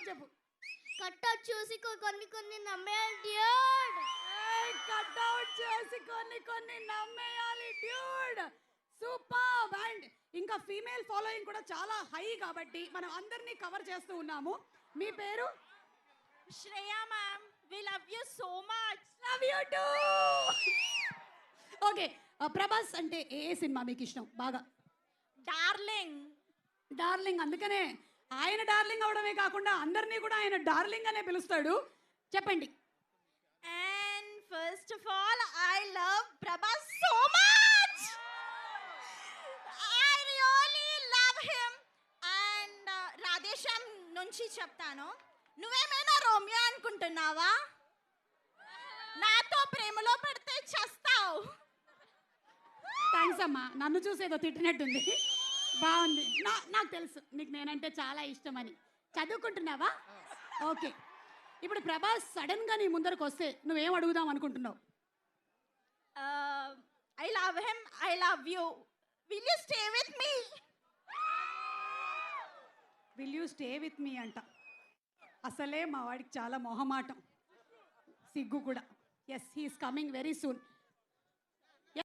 చెప్పు కట్అవుట్ చూసి కొన్ని కొన్ని నమ్మేయాలి డ్యూడ్. కట్అవుట్ చేసి కొన్ని నమ్మేయాలి డ్యూడ్. సూపర్. అండ్ ఇంకా ఫీమేల్ ఫాలోయింగ్ కూడా చాలా హై కాబట్టి మనం అందరినీ కవర్ చేస్తూ ఉన్నాము. మీ పేరు? Shreya ma'am, we love you so much. Love you too. Okay, Prabhas అంటే ఏ సినిమా మీకు ఇష్టం బాగా? డార్లింగ్. డార్లింగ్. అందుకనే ఆయన డార్లింగ్ అవడమే కాకుండా అందరినీ కూడా ఆయన డార్లింగ్ అనే పిలుస్తాడు. చెప్పండి. And first of all I love Prabhas so much. I really love him. And Radhe Shyam నుంచి చెప్తాను, నువ్వేమైనా రోమియో అనుకుంటున్నావా? నాతో ప్రేమలో పడితే చస్తావు. థ్యాంక్స్ అమ్మా, నన్ను చూసేదో తిట్టినట్టుంది. బాగుంది. నాకు తెలుసు నీకు నేనంటే చాలా ఇష్టమని. చదువుకుంటున్నావా? ఓకే. ఇప్పుడు ప్రభాస్ సడన్గా నీ ముందరకు వస్తే నువ్వేం అడుగుదాం అనుకుంటున్నావు? I love him, I love you, will you stay with me? Will you stay with me అంట. అసలే మా వాడికి చాలా మొహమాటం, సిగ్గు కూడా. Yes, he's coming very soon.